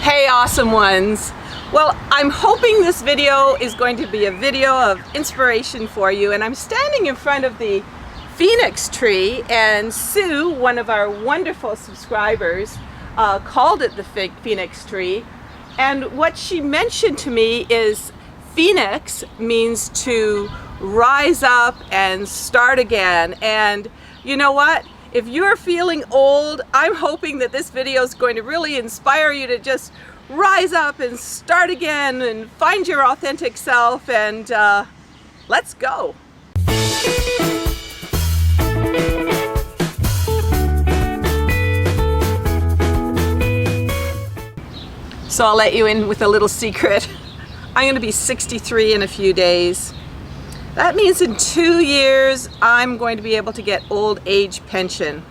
Hey awesome ones! Well, I'm hoping this video is going to be a video of inspiration for you, and I'm standing in front of the Phoenix tree, and Sue, one of our wonderful subscribers, called it the Phoenix tree, and what she mentioned to me is Phoenix means to rise up and start again. And you know what? If you're feeling old, I'm hoping that this video is going to really inspire you to just rise up and start again and find your authentic self, and let's go. So I'll let you in with a little secret. I'm going to be 63 in a few days. That means in 2 years, I'm going to be able to get old age pension.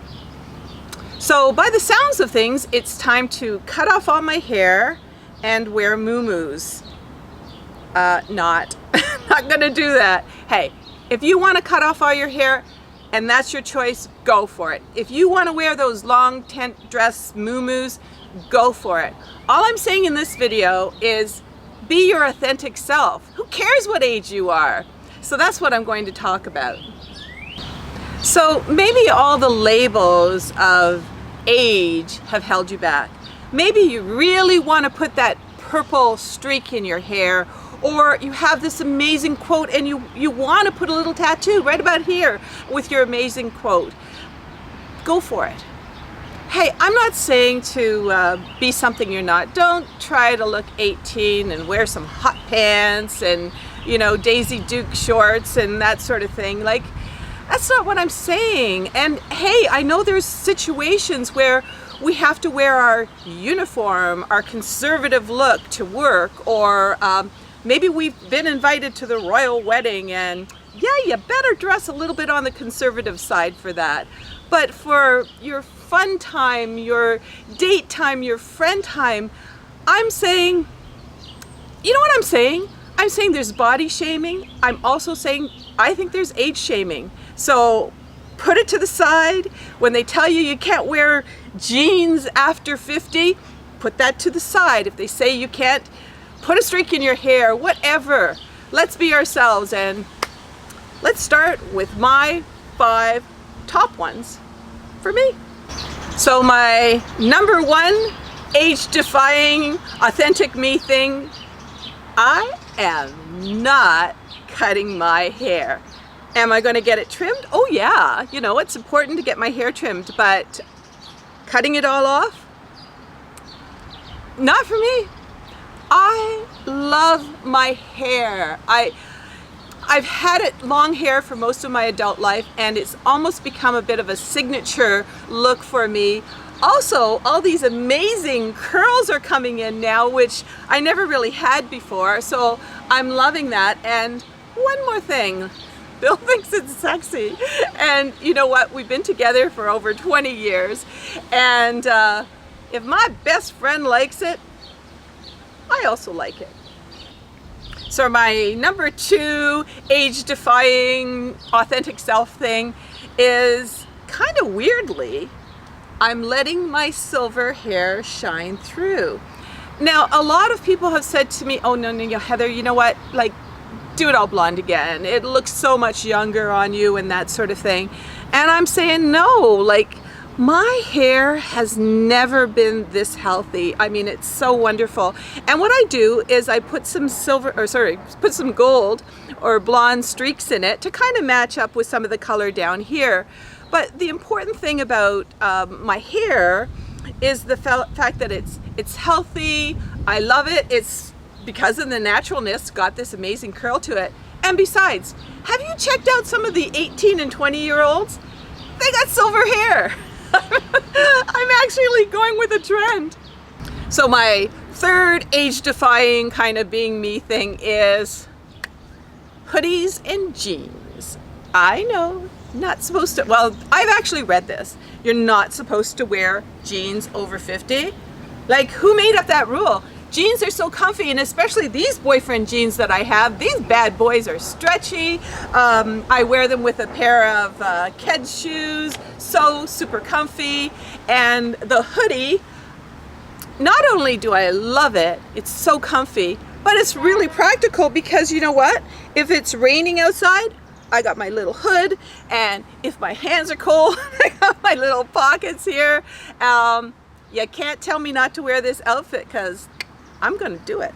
So by the sounds of things, it's time to cut off all my hair and wear muumuus. Not gonna do that. Hey, if you want to cut off all your hair and that's your choice, go for it. If you want to wear those long tent dress muumuus, go for it. All I'm saying in this video is be your authentic self. Who cares what age you are? So that's what I'm going to talk about. So maybe all the labels of age have held you back. Maybe you really want to put that purple streak in your hair, or you have this amazing quote and you want to put a little tattoo right about here with your amazing quote. Go for it. Hey, I'm not saying to be something you're not. Don't try to look 18 and wear some hot pants and, you know, Daisy Duke shorts and that sort of thing. Like, that's not what I'm saying. And hey, I know there's situations where we have to wear our uniform, our conservative look to work, or maybe we've been invited to the royal wedding, and yeah, you better dress a little bit on the conservative side for that. But for your fun time, your date time, your friend time, I'm saying, you know what I'm saying? I'm saying there's body shaming. I'm also saying I think there's age shaming. So put it to the side. When they tell you you can't wear jeans after 50, put that to the side. If they say you can't put a streak in your hair, whatever. Let's be ourselves, and let's start with my 5 top ones for me. So my number 1 age-defying, authentic me thing, I am not cutting my hair. Am I going to get it trimmed? Oh yeah, you know, it's important to get my hair trimmed, but cutting it all off? Not for me. I love my hair. I've had it long hair for most of my adult life, and it's almost become a bit of a signature look for me. Also, all these amazing curls are coming in now, which I never really had before, so I'm loving that. And one more thing, Bill thinks it's sexy, and you know what, we've been together for over 20 years, and if my best friend likes it, I also like it. So my number 2 age-defying, authentic self thing is, kind of weirdly, I'm letting my silver hair shine through. Now, a lot of people have said to me, oh no, Heather, you know what, like, do it all blonde again. It looks so much younger on you and that sort of thing. And I'm saying no, like, my hair has never been this healthy. I mean, it's so wonderful. And what I do is I put some put some gold or blonde streaks in it to kind of match up with some of the color down here. But the important thing about my hair is the fact that it's healthy. I love it. It's because of the naturalness, got this amazing curl to it. And besides, have you checked out some of the 18 and 20-year-olds? They got silver hair. I'm actually going with a trend. So my 3rd age-defying kind of being me thing is hoodies and jeans. I know, not supposed to, well, I've actually read this. You're not supposed to wear jeans over 50. Like, who made up that rule? Jeans are so comfy, and especially these boyfriend jeans that I have. These bad boys are stretchy. I wear them with a pair of Keds shoes, so super comfy. And the hoodie, not only do I love it, it's so comfy, but it's really practical because you know what? If it's raining outside, I got my little hood, and if my hands are cold, I got my little pockets here. You can't tell me not to wear this outfit because I'm gonna do it.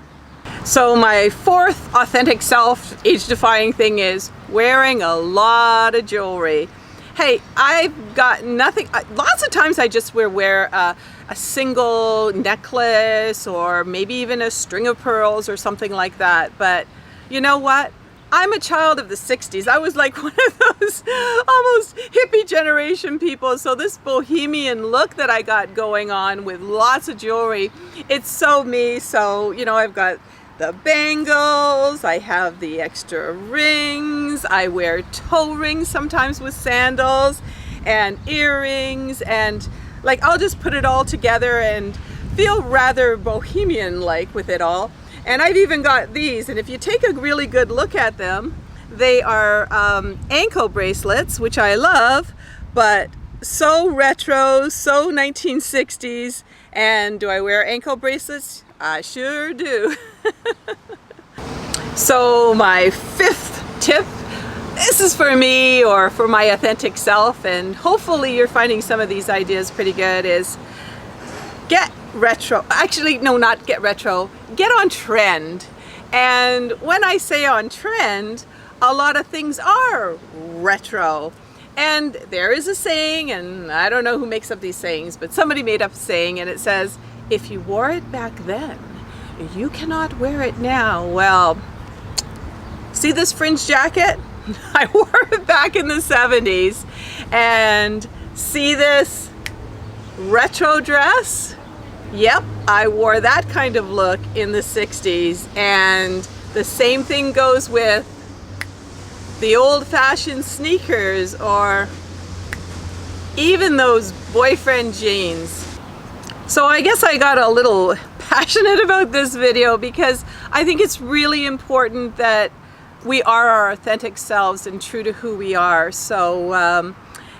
So my fourth authentic self age-defying thing is wearing a lot of jewelry. Hey, I've got nothing, lots of times I just wear a single necklace or maybe even a string of pearls or something like that. But you know what? I'm a child of the 60s. I was like one of those almost hippie generation people. So this bohemian look that I got going on with lots of jewelry, it's so me. So, you know, I've got the bangles, I have the extra rings, I wear toe rings sometimes with sandals and earrings, and like I'll just put it all together and feel rather bohemian-like with it all. And I've even got these, and if you take a really good look at them, they are ankle bracelets, which I love, but so retro, so 1960s. And do I wear ankle bracelets? I sure do. So my fifth tip, this is for me or for my authentic self, and hopefully you're finding some of these ideas pretty good, is get retro. Actually, no, not get retro. Get on trend. And when I say on trend, a lot of things are retro. And there is a saying, and I don't know who makes up these sayings, but somebody made up a saying, and it says, if you wore it back then, you cannot wear it now. Well, see this fringe jacket? I wore it back in the 70s. And see this retro dress? Yep, I wore that kind of look in the 60s. And the same thing goes with the old-fashioned sneakers or even those boyfriend jeans. So I guess I got a little passionate about this video because I think it's really important that we are our authentic selves and true to who we are. So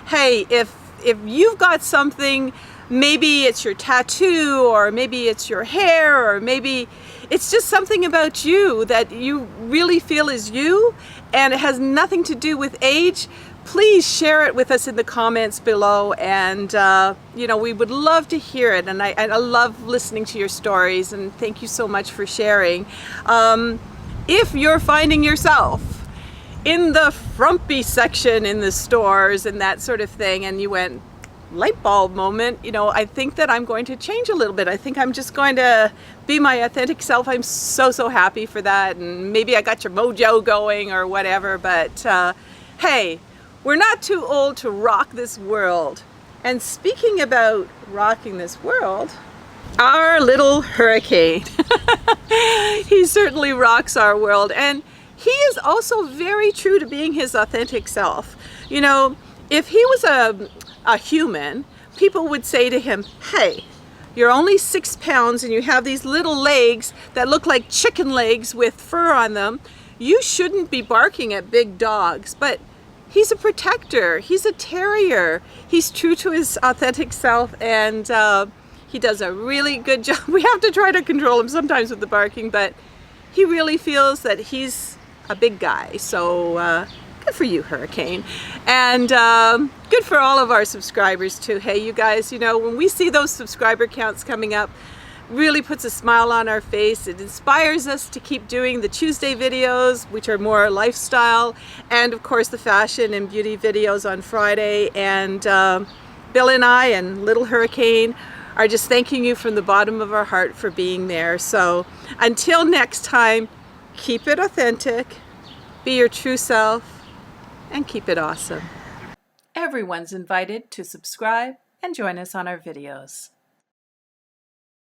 hey, if you've got something, maybe it's your tattoo, or maybe it's your hair, or maybe it's just something about you that you really feel is you and it has nothing to do with age, please share it with us in the comments below. And you know, we would love to hear it, and I love listening to your stories, and thank you so much for sharing. If you're finding yourself in the frumpy section in the stores and that sort of thing, and you went, light bulb moment, you know, I think that I'm going to change a little bit. I think I'm just going to be my authentic self. I'm so happy for that, and maybe I got your mojo going or whatever, but hey, we're not too old to rock this world. And speaking about rocking this world, our little hurricane, he certainly rocks our world, and he is also very true to being his authentic self. You know, if he was a human, people would say to him, hey, you're only 6 pounds and you have these little legs that look like chicken legs with fur on them. You shouldn't be barking at big dogs. But he's a protector. He's a terrier. He's true to his authentic self, and he does a really good job. We have to try to control him sometimes with the barking, but he really feels that he's a big guy. So good for you, Hurricane. And good for all of our subscribers too. Hey, you guys, you know, when we see those subscriber counts coming up, really puts a smile on our face. It inspires us to keep doing the Tuesday videos, which are more lifestyle, and of course the fashion and beauty videos on Friday. And Bill and I and Little Hurricane are just thanking you from the bottom of our heart for being there. So until next time, keep it authentic, be your true self, and keep it awesome. Everyone's invited to subscribe and join us on our videos.